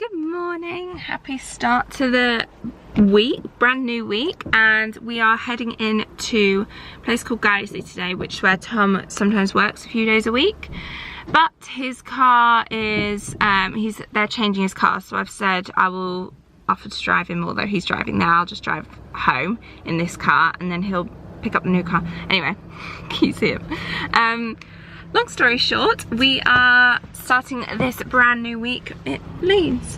Good morning, happy start to the week, brand new week, and we are heading in to a place called Geisley today, which is where Tom sometimes works a few days a week. But his car is, they're changing his car, so I've said I will offer to drive him, although he's driving now. I'll just drive home in this car and then he'll pick up the new car. Anyway, can you see him? Long story short, we are starting this brand new week. It leans.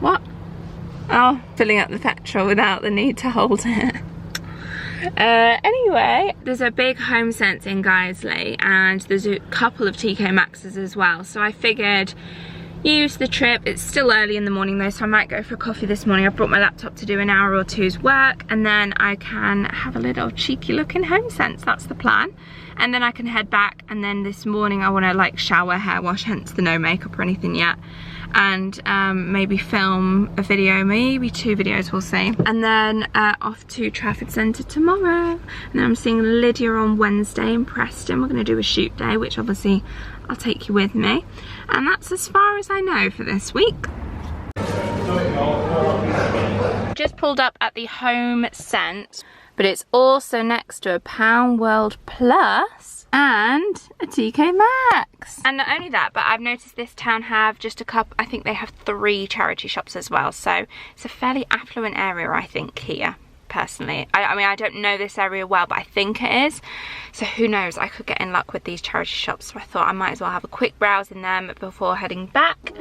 What? Oh, filling up the petrol without the need to hold it. Anyway, there's a big Homesense in Geisley and there's a couple of TK Maxx's as well. So I figured use the trip. It's still early in the morning though, so I might go for a coffee this morning. I've brought my laptop to do an hour or two's work and then I can have a little cheeky look in Homesense. That's the plan. And then I can head back, and then this morning I want to like shower, hair wash, hence the no makeup or anything yet, and maybe film a video, maybe 2 videos, we'll see. And then off to Trafford Center tomorrow. And then I'm seeing Lydia on Wednesday in Preston. We're going to do a shoot day, which obviously I'll take you with me. And that's as far as I know for this week. Just pulled up at the Homesense, but it's also next to a Pound World Plus and a TK Maxx. And not only that, but I've noticed this town have just a couple, I think they have 3 charity shops as well. So it's a fairly affluent area, I think, here, personally. I mean, I don't know this area well, but I think it is. So who knows, I could get in luck with these charity shops. So I thought I might as well have a quick browse in them before heading back.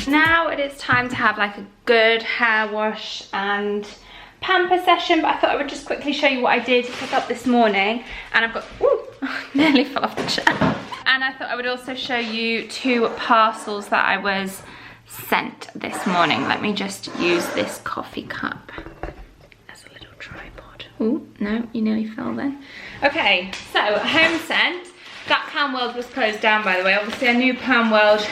Now it is time to have like a good hair wash and pamper session, but I thought I would just quickly show you what I did pick up this morning. And I've got, ooh, nearly fell off the chair. And I thought I would also show you 2 parcels that I was sent this morning. Let me just use this coffee cup as a little tripod. Oh, no, you nearly fell then. Okay, so Homesense. That Pound World was closed down, by the way. Obviously I knew Pound World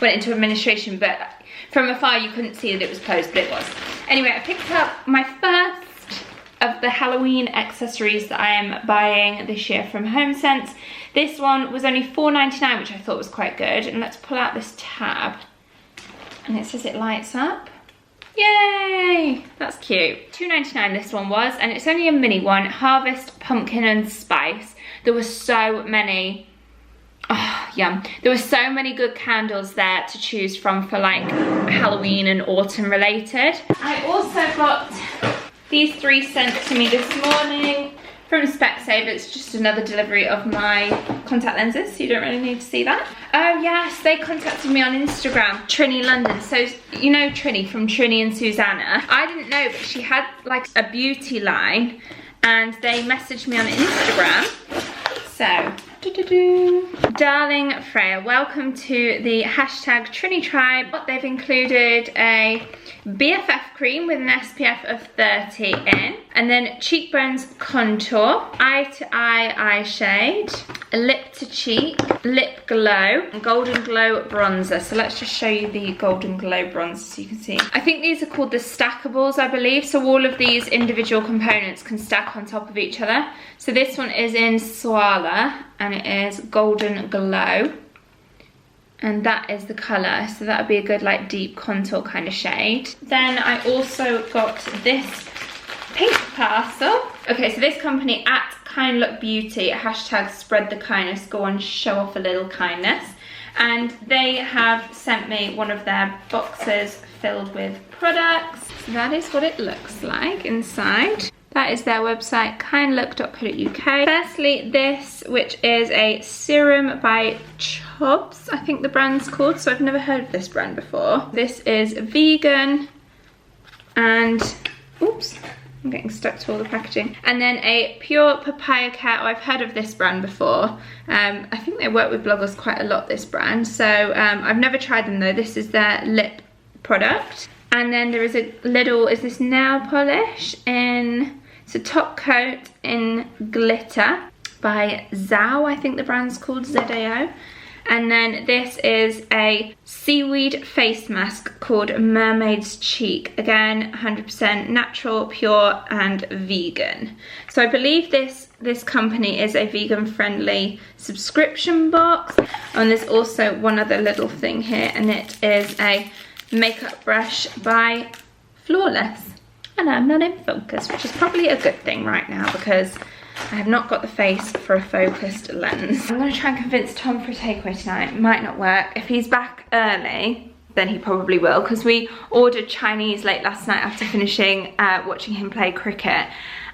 went into administration, but from afar you couldn't see that it was closed, but it was. Anyway, I picked up my first of the Halloween accessories that I am buying this year from Homesense. This one was only $4.99, which I thought was quite good. And let's pull out this tab. And it says it lights up. Yay! That's cute. $2.99 this one was, and it's only a mini one. Harvest, pumpkin and spice. There were so many. Oh, yum. There were so many good candles there to choose from for like Halloween and autumn related. I also got these 3 sent to me this morning from Specsavers. It's just another delivery of my contact lenses, so you don't really need to see that. Oh yes, they contacted me on Instagram, Trini London. So you know Trini from Trini and Susanna. I didn't know, but she had like a beauty line and they messaged me on Instagram. So, darling Freya, welcome to the hashtag Trini Tribe. They've included a BFF cream with an SPF of 30 in, and then cheekbones contour, eye to eye eye shade, lip to cheek, lip glow, and golden glow bronzer. So let's just show you the golden glow bronzer so you can see. I think these are called the stackables, I believe. So all of these individual components can stack on top of each other. So this one is in Swala and it is golden glow. And that is the colour, so that would be a good like deep contour kind of shade. Then I also got this pink parcel. Okay, so this company at Kind Look Beauty, hashtag spread the kindness, go on, show off a little kindness. And they have sent me one of their boxes filled with products. So that is what it looks like inside. That is their website, kindlook.co.uk. Firstly, this, which is a serum by Chubbs, I think the brand's called, so I've never heard of this brand before. This is vegan and, oops, I'm getting stuck to all the packaging. And then a pure papaya care. Oh, I've heard of this brand before. I think they work with bloggers quite a lot, this brand. So I've never tried them though. This is their lip product. And then there is a little, is this nail polish in, it's a top coat in glitter by Zao, I think the brand's called, Z-A-O. And then this is a seaweed face mask called Mermaid's Cheek. Again, 100% natural, pure, and vegan. So I believe this company is a vegan-friendly subscription box. And there's also one other little thing here, and it is a makeup brush by Flawless. And I'm not in focus, which is probably a good thing right now because I have not got the face for a focused lens. I'm gonna try and convince Tom for a takeaway tonight. It might not work. If he's back early, then he probably will, because we ordered Chinese late last night after finishing watching him play cricket.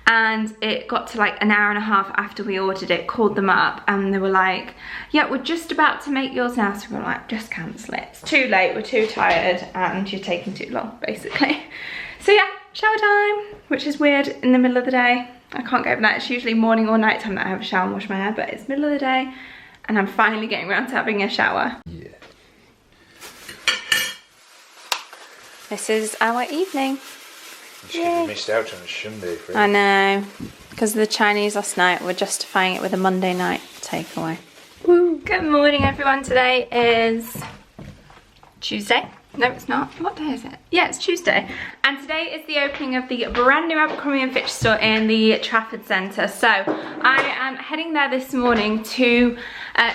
And it got to like an hour and a half after we ordered it, called them up, and they were like, yeah, we're just about to make yours now. So we were like, just cancel it. It's too late, we're too tired, and you're taking too long, basically. So yeah, shower time, which is weird in the middle of the day. I can't go over that. It's usually morning or night time that I have a shower and wash my hair, but it's middle of the day and I'm finally getting around to having a shower. Yeah. This is our evening. You should have missed out on a Sunday, Freya. I know. Because of the Chinese last night, we're justifying it with a Monday night takeaway. Woo. Good morning, everyone. Today is Tuesday. No, it's not. What day is it? Yeah, it's Tuesday. And today is the opening of the brand new Abercrombie & Fitch store in the Trafford Center. So I am heading there this morning to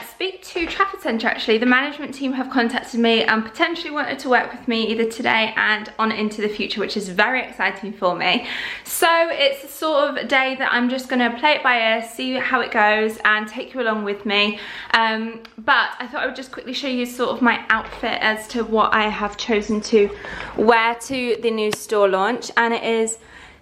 speak to Trafford Center, actually. The management team have contacted me and potentially wanted to work with me either today and on into the future, which is very exciting for me. So it's the sort of day that I'm just gonna play it by ear, see how it goes, and take you along with me. But I thought I would just quickly show you sort of my outfit as to what I have chosen to wear to the new store launch. And it is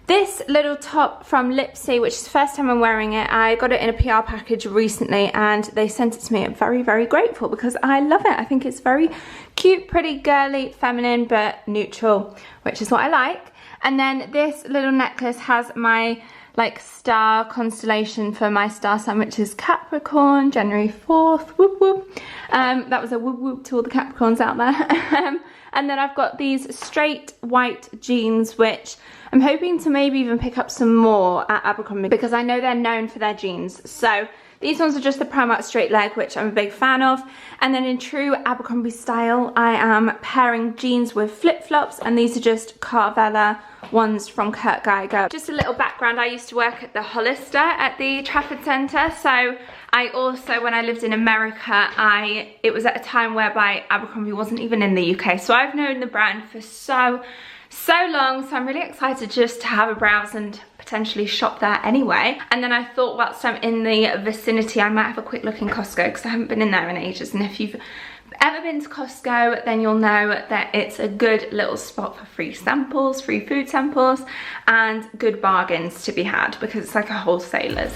this little top from Lipsy, which is the first time I'm wearing it. I got it in a PR package recently and they sent it to me. I'm very, very grateful because I love it. I think it's very cute, pretty, girly, feminine, but neutral, which is what I like. And then this little necklace has my like star constellation for my star sign, which is Capricorn, January 4th, whoop whoop. That was a whoop whoop to all the Capricorns out there. And then I've got these straight white jeans, which I'm hoping to maybe even pick up some more at Abercrombie because I know they're known for their jeans. So these ones are just the Primark straight leg, which I'm a big fan of. And then in true Abercrombie style, I am pairing jeans with flip-flops, and these are just Carvela ones from Kurt Geiger. Just a little background, I used to work at the Hollister at the Trafford Center, so I also, when I lived in America, it was at a time whereby Abercrombie wasn't even in the UK, so I've known the brand for so long, so I'm really excited just to have a browse and potentially shop there anyway. And then I thought whilst I'm in the vicinity, I might have a quick look in Costco because I haven't been in there in ages, and if you've ever been to Costco, then you'll know that it's a good little spot for free samples, free food samples, and good bargains to be had because it's like a wholesaler's.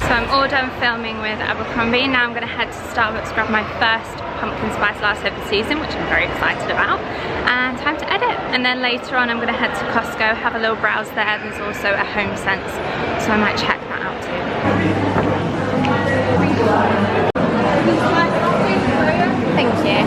So I'm all done filming with Abercrombie. Now I'm going to head to Starbucks, grab my first pumpkin spice latte of the season, which I'm very excited about, and time to edit. And then later on I'm going to head to Costco, have a little browse there. There's also a Homesense, so I might check that out too. Thank you.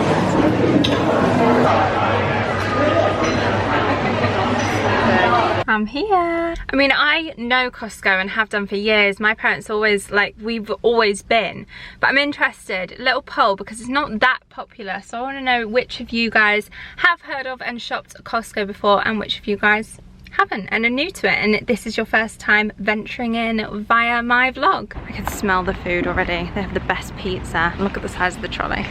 I'm here. I mean, I know Costco and have done for years. My parents always, like, we've always been. But I'm interested, little poll, because it's not that popular. So I want to know which of you guys have heard of and shopped at Costco before and which of you guys haven't and are new to it. And this is your first time venturing in via my vlog. I can smell the food already. They have the best pizza. Look at the size of the trolley.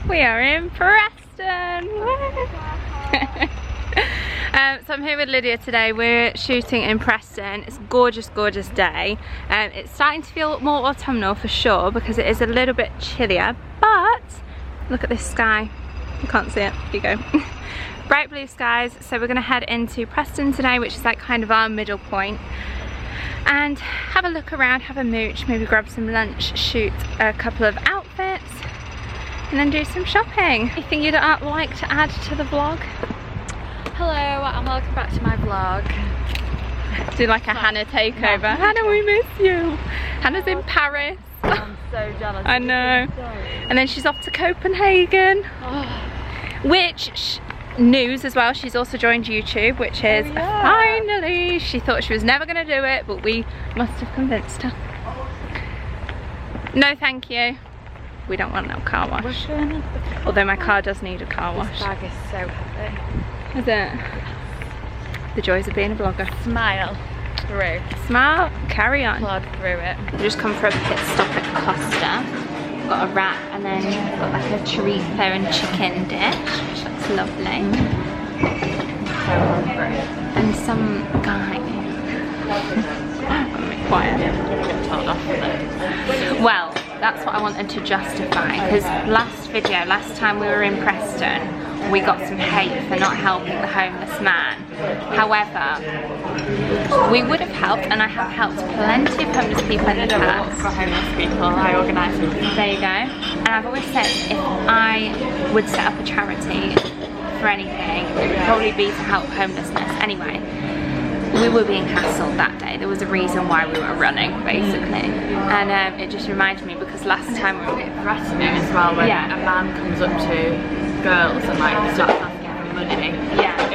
We are in Preston. So I'm here with Lydia today. We're shooting in Preston. It's a gorgeous, gorgeous day. It's starting to feel more autumnal for sure because it is a little bit chillier, but look at this sky. You can't see it. Here you go. Bright blue skies. So we're gonna head into Preston today, which is like kind of our middle point, and have a look around, have a mooch, maybe grab some lunch, shoot a couple of outfits, and then do some shopping. Anything you'd like to add to the vlog? Hello and welcome back to my vlog. Do like a Hannah takeover. Hannah, we miss you. Hannah's in Paris. I'm so jealous. I know. And then she's off to Copenhagen. Which, news as well, she's also joined YouTube, which is finally, she thought she was never going to do it, but we must have convinced her. No thank you. We don't want no car wash. Although my car does need a car wash. This bag is so heavy. Is it? The joys of being a vlogger. Smile through. Smile, carry on. Plod through it. We just come for a pit stop at Costa. Got a wrap and then got like a chorizo and chicken dish, which looks lovely. So hungry. And some guy. I'm gonna be quiet. Get told off with it. Well, that's what I wanted to justify, because last time we were in Preston, we got some hate for not helping the homeless man. However, we would have helped, and I have helped plenty of homeless people in the past. For homeless people, I organise it. There you go. And I've always said if I would set up a charity for anything, it would probably be to help homelessness. Anyway, we were being hassled that day. There was a reason why we were running, basically. And it just reminded me, because last time we were Threatening as well, when a man comes up to girls and like starts asking for money. Yeah.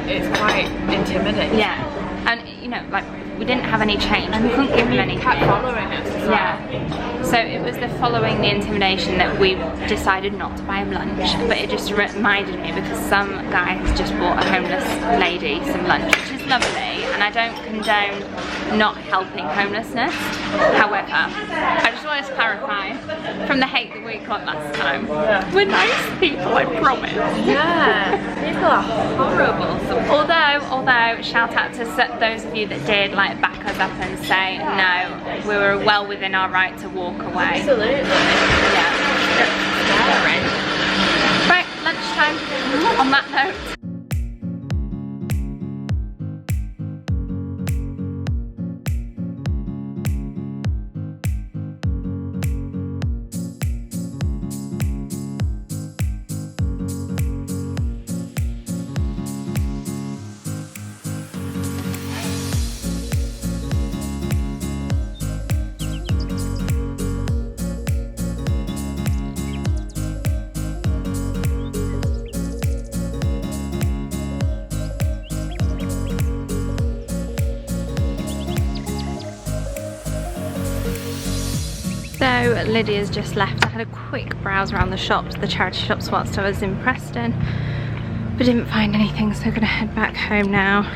It's quite intimidating. Yeah. And you know, like, we didn't have any change. We couldn't give him anything. Kept following us as well. Yeah. So it was the following the intimidation that we decided not to buy him lunch. But it just reminded me, because some guy has just bought a homeless lady some lunch, which is lovely, and I don't condone not helping homelessness. However, I just wanted to clarify from the hate that we got last time. Yeah. We're nice people, I promise. Yeah. People are horrible. Although shout out to those of you that did like back us up and say no, we were well within our right to walk away. Absolutely. Yeah. Scary. Right, lunchtime. On that note. So Lydia's just left. I had a quick browse around the shops, the charity shops, whilst I was in Preston, but didn't find anything, so I'm gonna head back home now.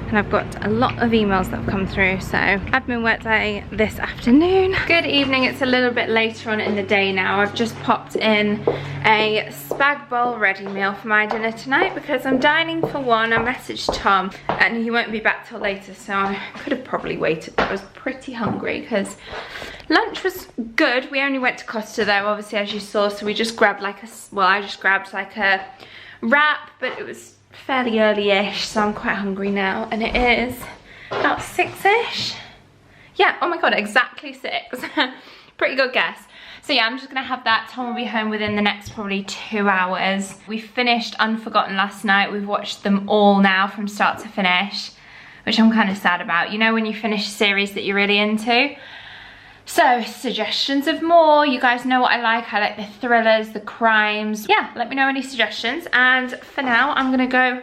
And I've got a lot of emails that have come through, so admin work day this afternoon. Good evening, it's a little bit later on in the day now. I've just popped in a spag bowl ready meal for my dinner tonight because I'm dining for one. I messaged Tom and he won't be back till later, so I could have probably waited, but I was pretty hungry because lunch was good. We only went to Costa though, obviously, as you saw, so we just grabbed like I just grabbed like a wrap, but it was fairly early-ish, so I'm quite hungry now, and it is about 6-ish. Yeah, oh my god, exactly 6. Pretty good guess. So yeah, I'm just gonna have that. Tom will be home within the next probably 2 hours. We finished Unforgotten last night. We've watched them all now from start to finish, which I'm kind of sad about. You know when you finish a series that you're really into? So, suggestions of more. You guys know what I like the thrillers, the crimes. Yeah, let me know any suggestions. And for now, I'm gonna go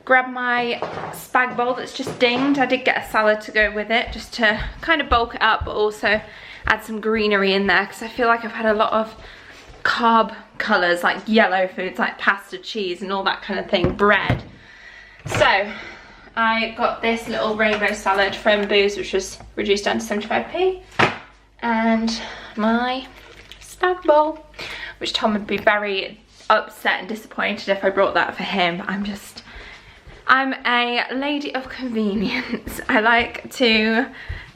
grab my spag bowl that's just dinged. I did get a salad to go with it, just to kind of bulk it up, but also add some greenery in there, because I feel like I've had a lot of carb colours, like yellow foods, like pasta, cheese, and all that kind of thing, bread. So, I got this little rainbow salad from Boo's, which was reduced down to 75p. And my spag bowl, which Tom would be very upset and disappointed if I brought that for him. But I'm a lady of convenience. I like to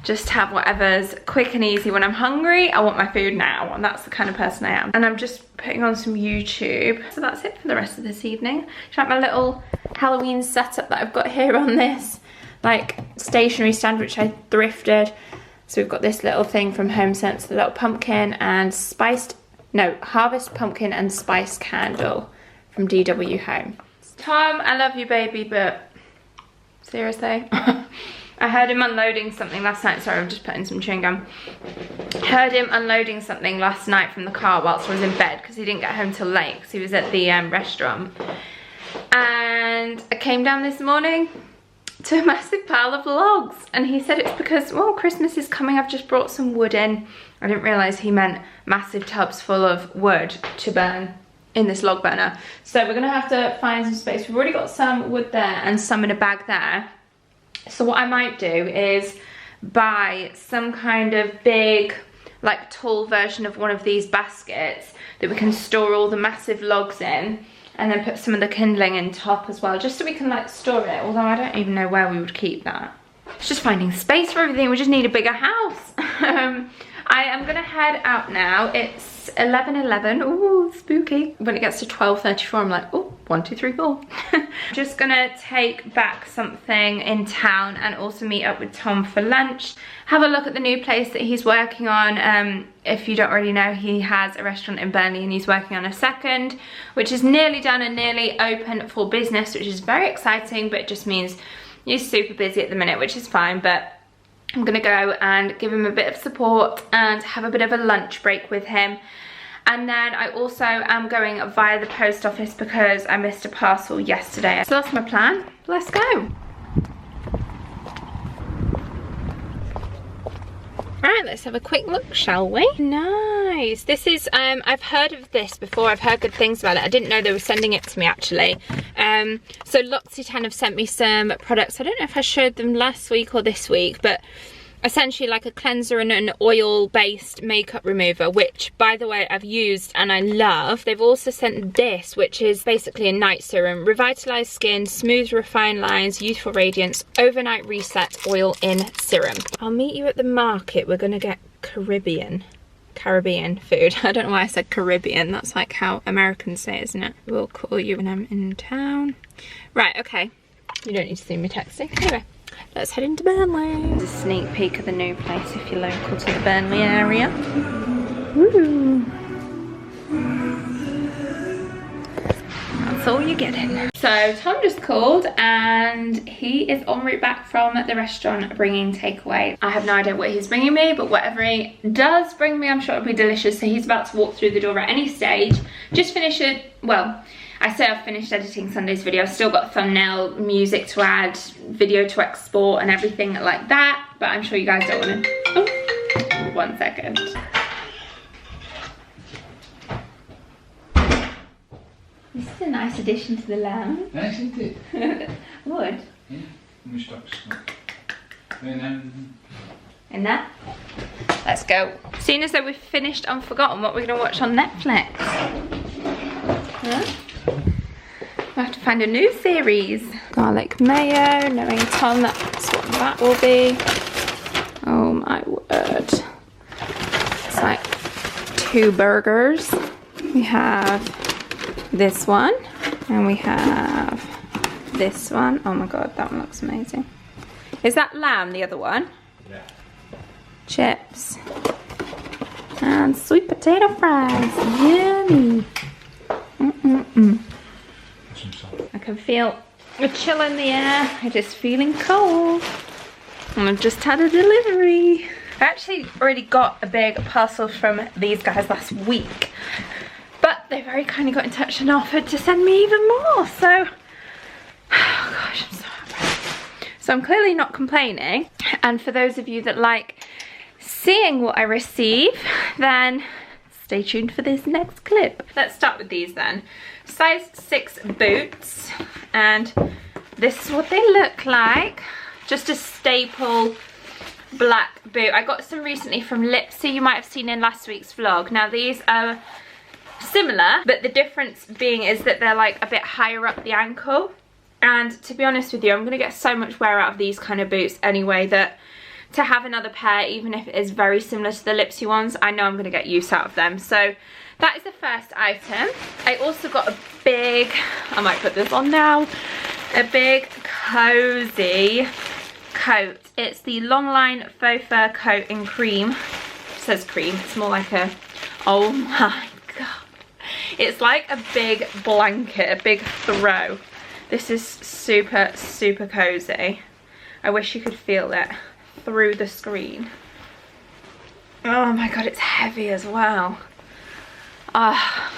just have whatever's quick and easy. When I'm hungry, I want my food now, and that's the kind of person I am. And I'm just putting on some YouTube. So that's it for the rest of this evening. Check out my little Halloween setup that I've got here on this like stationery stand, which I thrifted. So we've got this little thing from Homesense, the little pumpkin and harvest pumpkin and spice candle from DW Home. Tom, I love you, baby, but seriously. I heard him unloading something last night. Sorry, I'm just putting some chewing gum. Heard him unloading something last night from the car whilst I was in bed, because he didn't get home till late because he was at the restaurant. And I came down this morning to a massive pile of logs, and he said it's because, well, Christmas is coming, I've just brought some wood in. I didn't realise he meant massive tubs full of wood to burn in this log burner. So we're gonna have to find some space. We've already got some wood there and some in a bag there. So what I might do is buy some kind of big, like tall version of one of these baskets that we can store all the massive logs in, and then put some of the kindling in top as well, just so we can like store it, although I don't even know where we would keep that. It's just finding space for everything. We just need a bigger house. I am gonna head out now. It's 11:11. Ooh, spooky. When it gets to 12:34, I'm like, ooh, 1, 2, 3, 4. Just gonna take back something in town and also meet up with Tom for lunch. Have a look at the new place that he's working on. If you don't already know, he has a restaurant in Burnley and he's working on a second, which is nearly done and nearly open for business, which is very exciting, but it just means he's super busy at the minute, which is fine. But I'm gonna go and give him a bit of support and have a bit of a lunch break with him. And then I also am going via the post office because I missed a parcel yesterday. So that's my plan. Let's go. Right, let's have a quick look, shall we? Nice. This is, I've heard of this before. I've heard good things about it. I didn't know they were sending it to me, actually. So L'Occitane have sent me some products. I don't know if I showed them last week or this week, but essentially like a cleanser and an oil-based makeup remover, which, by the way, I've used and I love. They've also sent this, which is basically a night serum. Revitalized skin, smooth refined lines, youthful radiance, overnight reset oil in serum. I'll meet you at the market. We're gonna get Caribbean food. I don't know why I said Caribbean. That's like how Americans say it, isn't it? We'll call you when I'm in town. Right, okay. You don't need to see me texting. Anyway, let's head into Burnley. This is a sneak peek of the new place if you're local to the Burnley area. Woo! That's all you're getting. So Tom just called and he is en route back from the restaurant bringing takeaway. I have no idea what he's bringing me, but whatever he does bring me, I'm sure it'll be delicious. So he's about to walk through the door at any stage. Just finish it, well, I say I've finished editing Sunday's video. I've still got thumbnail, music to add, video to export and everything like that, but I'm sure you guys don't want to, oh, 1 second. This is a nice addition to the lounge. Nice, isn't it? Wood. Yeah, we stop. And In there. Let's go. Seeing as though we've finished Unforgotten, what we're going to watch on Netflix. Huh? We'll have to find a new series. Garlic mayo, knowing Tom, that's what that will be. Oh my word. It's like 2 burgers. We have this one, and we have this one. Oh my god, that one looks amazing. Is that lamb, the other one? yeah. Chips. And sweet potato fries. Yummy. Some salt. I can feel a chill in the air. It is feeling cold. And I've just had a delivery. I actually already got a big parcel from these guys last week, but they very kindly got in touch and offered to send me even more. So, oh gosh, I'm so happy. So I'm clearly not complaining. And for those of you that like seeing what I receive, then stay tuned for this next clip. Let's start with these then. Size 6 boots, and this is what they look like. Just a staple black boot. I got some recently from Lipsy, you might have seen in last week's vlog. Now these are similar, but the difference being is that they're like a bit higher up the ankle. And to be honest with you, I'm going to get so much wear out of these kind of boots anyway that to have another pair, even if it is very similar to the Lipsy ones, I know I'm going to get use out of them. So that is the first item. I also got a big, I might put this on now, a big cozy coat. It's the Longline Faux Fur coat in cream. It says cream, it's more like a, oh my god. It's like a big blanket, a big throw. This is super, super cozy. I wish you could feel it through the screen. Oh my god, it's heavy as well. Oh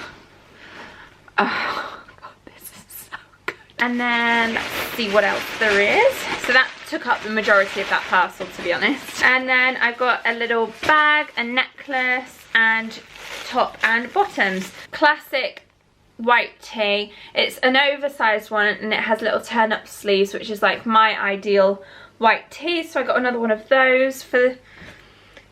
god, this is so good. And then let's see what else there is. So that took up the majority of that parcel, to be honest. And then I've got a little bag, a necklace, and top and bottoms. Classic white tee. It's an oversized one and it has little turn-up sleeves, which is like my ideal white tee. So I got another one of those for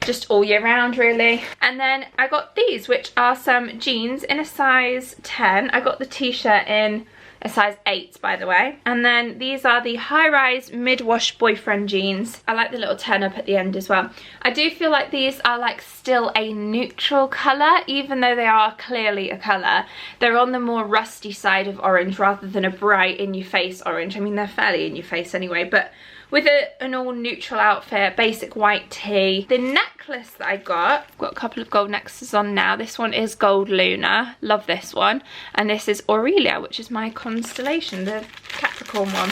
just all year round, really. And then I got these, which are some jeans in a size 10. I got the t-shirt in a size 8, by the way. And then these are the high-rise mid-wash boyfriend jeans. I like the little turn up at the end as well. I do feel like these are like still a neutral colour, even though they are clearly a colour. They're on the more rusty side of orange rather than a bright in-your-face orange. I mean, they're fairly in-your-face anyway, but with an all neutral outfit, basic white tee. The necklace that I got, I've got a couple of gold necklaces on now. This one is Gold Luna, love this one. And this is Aurelia, which is my constellation, the Capricorn one.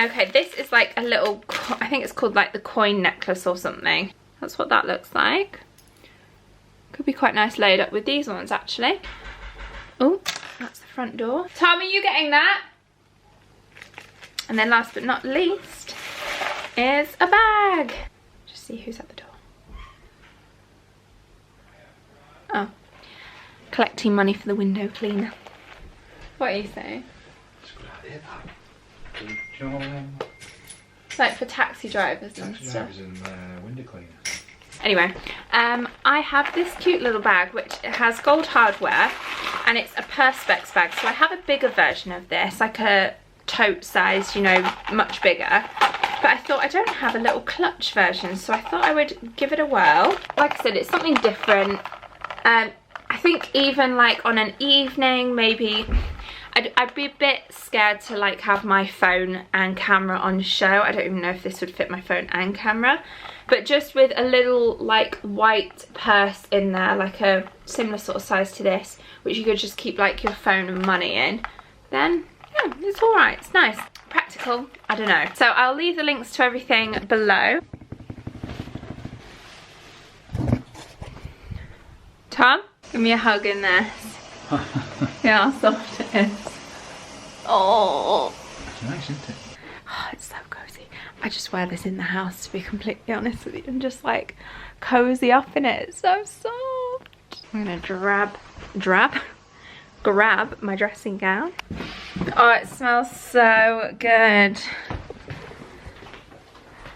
Okay, this is like a little, I think it's called like the coin necklace or something. That's what that looks like. Could be quite nice laid up with these ones actually. Oh, that's the front door. Tom, are you getting that? And then last but not least is a bag. Just see who's at the door. Oh, collecting money for the window cleaner. What are you saying? It's a good idea, that. Do you know, It's like for taxi drivers and taxi stuff. drivers and window cleaners. Anyway, I have this cute little bag which has gold hardware and it's a Perspex bag. So I have a bigger version of this, like a tote size, you know, much bigger. But I thought I don't have a little clutch version, so I thought I would give it a whirl. Like I said, it's something different. I think even like on an evening, maybe I'd be a bit scared to like have my phone and camera on show. I don't even know if this would fit my phone and camera. But just with a little like white purse in there, like a similar sort of size to this, which you could just keep like your phone and money in, then yeah, it's alright, it's nice. Practical, I don't know. So I'll leave the links to everything below. Tom, give me a hug in this. Yeah, how soft it is. Oh. It's nice, isn't it? Oh, it's so cozy. I just wear this in the house, to be completely honest with you, and just like cozy up in it. It's so soft. I'm gonna grab my dressing gown. Oh, it smells so good.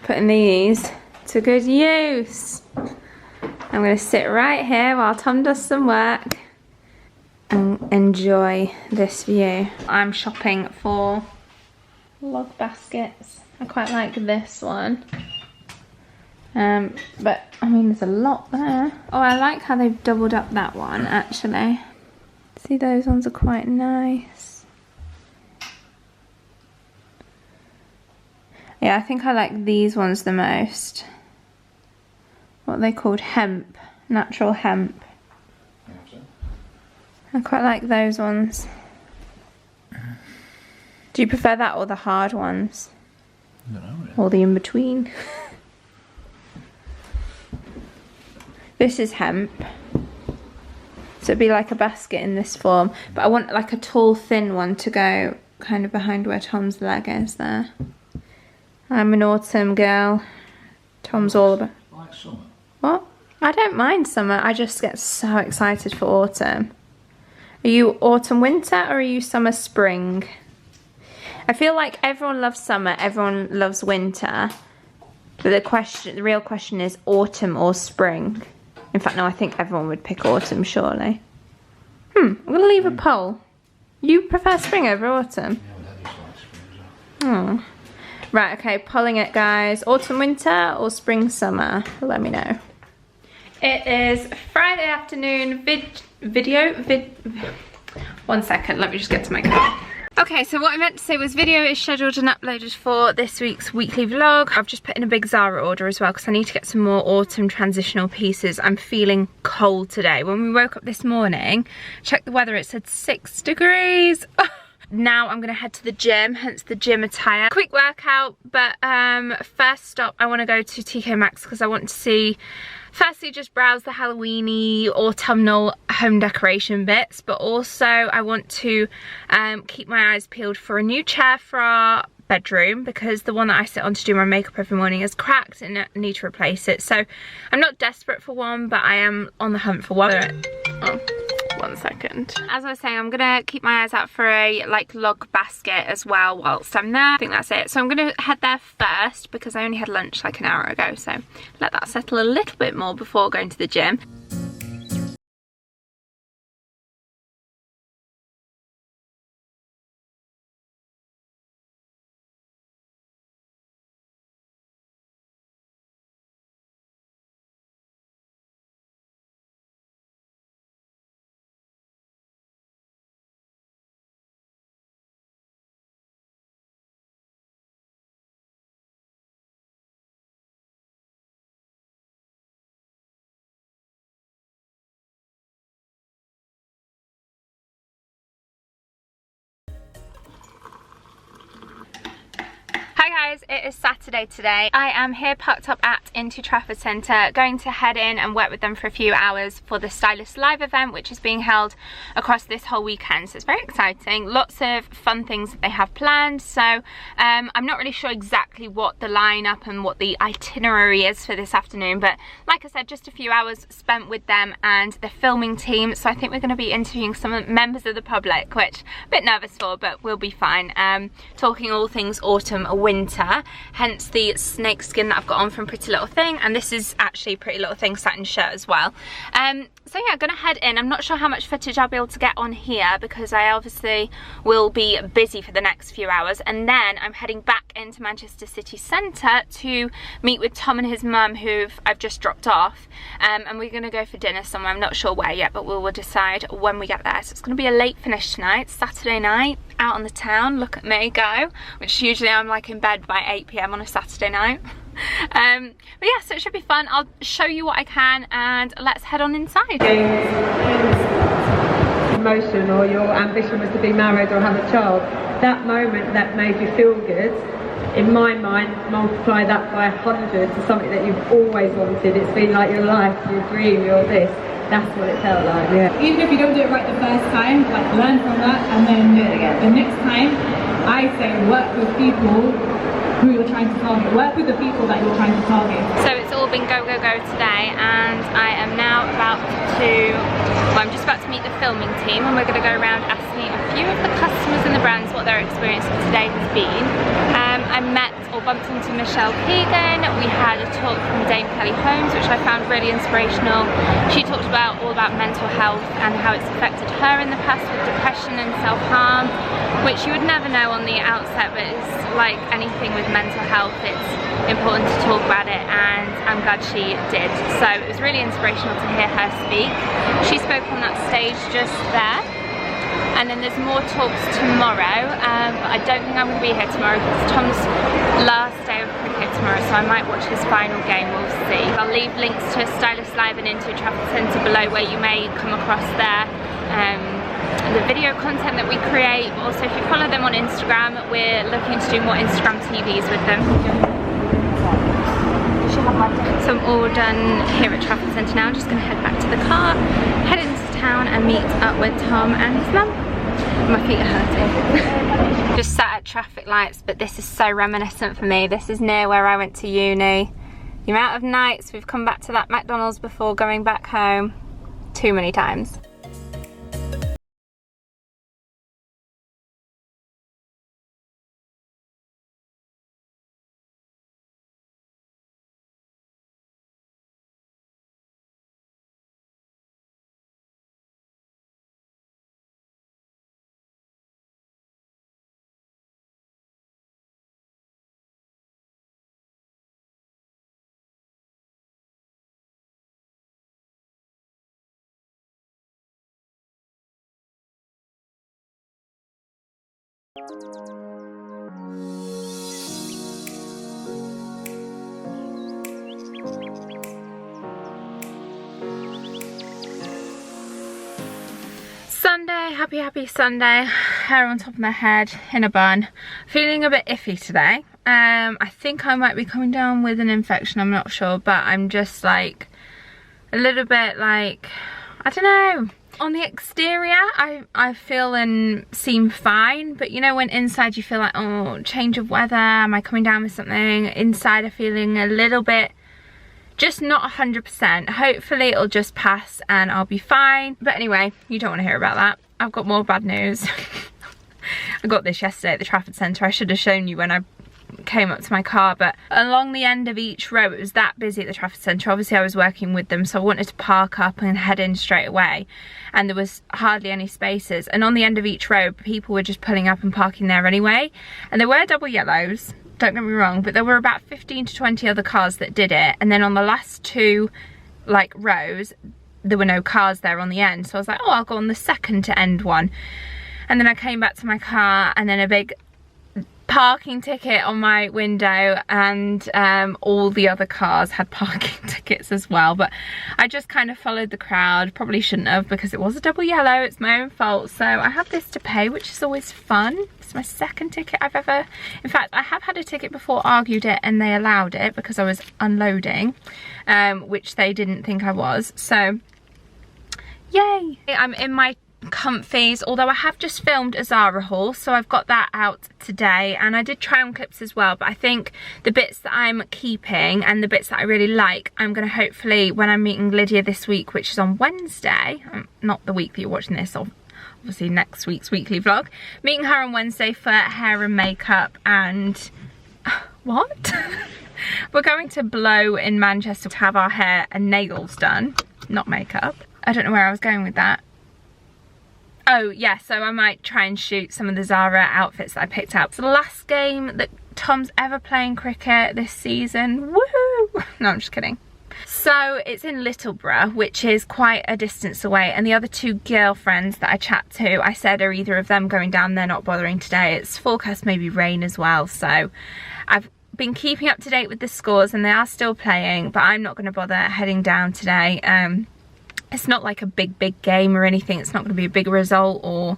Putting these to good use. I'm going to sit right here while Tom does some work and enjoy this view. I'm shopping for log baskets. I quite like this one. But I mean, there's a lot there. Oh, I like how they've doubled up that one actually. See, those ones are quite nice. Yeah, I think I like these ones the most. What are they called? Hemp. Natural hemp. I quite like those ones. Do you prefer that or the hard ones? I don't know. Or the in-between? This is hemp. So it'd be like a basket in this form. But I want like a tall, thin one to go kind of behind where Tom's leg is there. I'm an autumn girl. Tom's all about... I like summer. What? I don't mind summer. I just get so excited for autumn. Are you autumn winter or are you summer spring? I feel like everyone loves summer, everyone loves winter. But the real question is autumn or spring. In fact, no, I think everyone would pick autumn, surely. I'm gonna leave a poll. You prefer spring over autumn? Oh. Right, okay, polling it, guys. Autumn, winter, or spring, summer? Let me know. It is Friday afternoon one second, let me just get to my car. Okay, so what I meant to say was video is scheduled and uploaded for this week's weekly vlog. I've just put in a big Zara order as well because I need to get some more autumn transitional pieces. I'm feeling cold today. When we woke up this morning, checked the weather, it said 6 degrees. Now I'm gonna head to the gym, hence the gym attire. Quick workout, but first stop, I wanna go to TK Maxx because I want to see, firstly just browse the Halloween-y autumnal home decoration bits, but also I want to keep my eyes peeled for a new chair for our bedroom because the one that I sit on to do my makeup every morning is cracked and I need to replace it. So I'm not desperate for one, but I am on the hunt for one. Oh. 1 second. As I was saying, I'm gonna keep my eyes out for a like log basket as well whilst I'm there. I think that's it. So I'm gonna head there first because I only had lunch like an hour ago, so let that settle a little bit more before going to the gym. Hi guys, it is Saturday today. I am here parked up into Trafford Center, going to head in and work with them for a few hours for the Stylist Live event, which is being held across this whole weekend. So it's very exciting. Lots of fun things that they have planned. So I'm not really sure exactly what the lineup and what the itinerary is for this afternoon, but like I said, just a few hours spent with them and the filming team. So I think we're going to be interviewing some members of the public, which I'm a bit nervous for, but we'll be fine. Talking all things autumn, winter, hence the snake skin that I've got on from Pretty Little Thing, and this is actually Pretty Little Thing satin shirt as well. So yeah, I'm gonna head in. I'm not sure how much footage I'll be able to get on here because I obviously will be busy for the next few hours, and then I'm heading back into Manchester City Centre to meet with Tom and his mum, who I've just dropped off, and we're gonna go for dinner somewhere. I'm not sure where yet, but we'll decide when we get there. So it's gonna be a late finish tonight, Saturday night, out on the town. Look at me go, which usually I'm like in bed by 8 PM on a Saturday night. But yeah, so it should be fun. I'll show you what I can and let's head on inside. Emotion or your ambition was to be married or have a child, that moment that made you feel good, in my mind, multiply that by 100 to something that you've always wanted. It's been like your life, your dream, your this. That's what it felt like. Yeah. Even if you don't do it right the first time, like learn from that and then do it again. The next time, I say work with people who you're trying to target. Work with the people that you're trying to target. So it's all been go, go, go today, and I am now about to, well, I'm just about to meet the filming team, and we're going to go around asking a few of the customers and the brands what their experience of today has been. I met or bumped into Michelle Keegan. We had a talk from Dame Kelly Holmes, which I found really inspirational. She talked all about mental health and how it's affected her in the past with depression and self-harm, which you would never know on the outset, but it's like anything with mental health, it's important to talk about it, and I'm glad she did. So it was really inspirational to hear her speak. She spoke on that stage just there. And then there's more talks tomorrow, but I don't think I'm going to be here tomorrow because it's Tom's last day of cricket tomorrow, so I might watch his final game, we'll see. I'll leave links to Stylist Live and into Trafford Center below where you may come across the video content that we create. Also, if you follow them on Instagram, we're looking to do more Instagram TVs with them. So I'm all done here at Trafford Center now. I'm just going to head back to the car, head into town and meet up with Tom and his mum. My feet are hurting. Just sat at traffic lights, but this is so reminiscent for me. This is near where I went to uni. The amount of nights we've come back to that McDonald's before going back home, too many times. Sunday, happy Sunday. Hair on top of my head, in a bun. Feeling a bit iffy today. I think I might be coming down with an infection, I'm not sure, but I'm just like a little bit like, I don't know. On the exterior, I feel and seem fine, but you know when inside you feel like, oh, change of weather, am I coming down with something? Inside I'm feeling a little bit, just not 100%. Hopefully it'll just pass and I'll be fine. But anyway, you don't want to hear about that. I've got more bad news. I got this yesterday at the Trafford Center. I should have shown you when I came up to my car, but along the end of each row, it was that busy at the Trafford Center. Obviously I was working with them, so I wanted to park up and head in straight away, and there was hardly any spaces, and on the end of each row people were just pulling up and parking there anyway, and there were double yellows, don't get me wrong, but there were about 15 to 20 other cars that did it, and then on the last two like rows there were no cars there on the end, so I was like, oh, I'll go on the second to end one. And then I came back to my car, and then a big parking ticket on my window, and all the other cars had parking tickets as well. But I just kind of followed the crowd. Probably shouldn't have, because it was a double yellow. It's my own fault. So I have this to pay, which is always fun. It's my second ticket I've ever, in fact I have had a ticket before, argued it, and they allowed it because I was unloading, which they didn't think I was. So yay, I'm in my comfies, although I have just filmed a Zara haul, so I've got that out today, and I did try on clips as well, but I think the bits that I'm keeping and the bits that I really like, I'm going to hopefully, when I'm meeting Lydia this week, which is on Wednesday, not the week that you're watching this, obviously next week's weekly vlog, meeting her on Wednesday for hair and makeup, and what? We're going to Blow in Manchester to have our hair and nails done, not makeup. I don't know where I was going with that. Oh yeah, so I might try and shoot some of the Zara outfits that I picked out. It's the last game that Tom's ever playing cricket this season. Woohoo! No, I'm just kidding. So it's in Littleborough, which is quite a distance away, and the other two girlfriends that I chat to, I said, are either of them going down? They're not bothering today. It's forecast maybe rain as well, so I've been keeping up to date with the scores, and they are still playing, but I'm not going to bother heading down today. It's not like a big game or anything. It's not going to be a big result or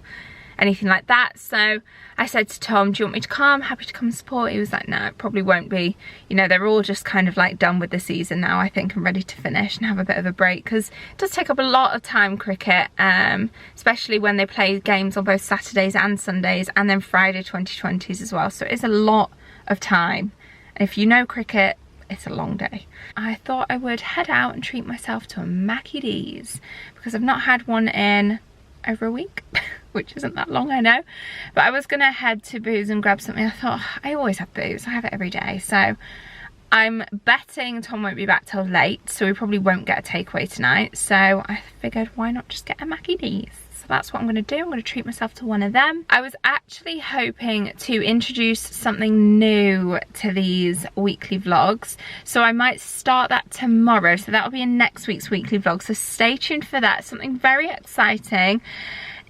anything like that. So I said to Tom, do you want me to come? I'm happy to come support. He was like, no, it probably won't be. You know, they're all just kind of like done with the season now, I think, and ready to finish and have a bit of a break, because it does take up a lot of time, cricket, especially when they play games on both Saturdays and Sundays, and then Friday 2020s as well. So it is a lot of time. If you know cricket, it's a long day. I thought I would head out and treat myself to a Mackie D's, because I've not had one in over a week, which isn't that long, I know. But I was gonna head to Boo's and grab something. I thought, I always have Boo's, I have it every day. So I'm betting Tom won't be back till late, so we probably won't get a takeaway tonight. So I figured, why not just get a Mackie D's? So that's what I'm gonna do. I'm gonna treat myself to one of them. I was actually hoping to introduce something new to these weekly vlogs, so I might start that tomorrow. So that'll be in next week's weekly vlog, so stay tuned for that. Something very exciting.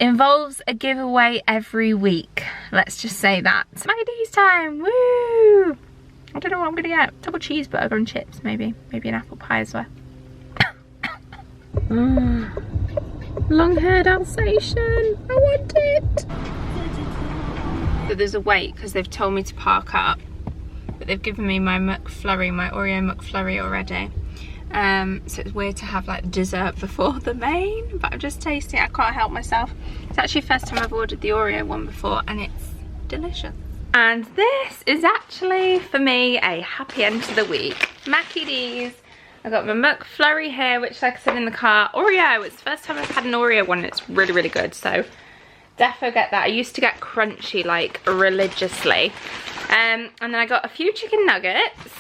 Involves a giveaway every week. Let's just say that. It's Mackie D's time, woo! I don't know what I'm gonna get. Double cheeseburger and chips, maybe. Maybe an apple pie as well. Long-haired Alsatian, I want it. So there's a wait because they've told me to park up, but they've given me my McFlurry, my Oreo McFlurry already. So it's weird to have like dessert before the main, but I'm just tasting it. I can't help myself. It's actually the first time I've ordered the Oreo one before, and it's delicious. And this is actually, for me, a happy end to the week. Mackie D's. I got my McFlurry here, which, like I said in the car, Oreo. It's the first time I've had an Oreo one, and it's really, really good. So defo get that. I used to get crunchy like religiously. And then I got a few chicken nuggets,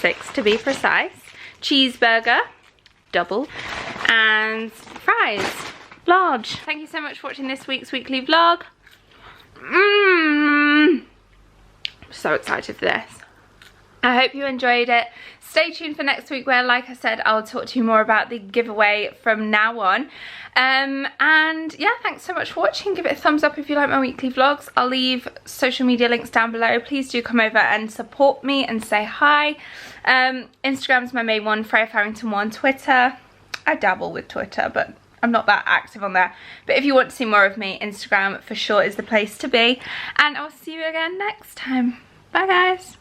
6 to be precise, cheeseburger, double, and fries, large. Thank you so much for watching this week's weekly vlog. I'm so excited for this. I hope you enjoyed it. Stay tuned for next week where, like I said, I'll talk to you more about the giveaway from now on. And yeah, thanks so much for watching. Give it a thumbs up if you like my weekly vlogs. I'll leave social media links down below. Please do come over and support me and say hi. Instagram's my main one, Freya Farrington 1. Twitter, I dabble with Twitter, but I'm not that active on there. But if you want to see more of me, Instagram for sure is the place to be. And I'll see you again next time. Bye guys.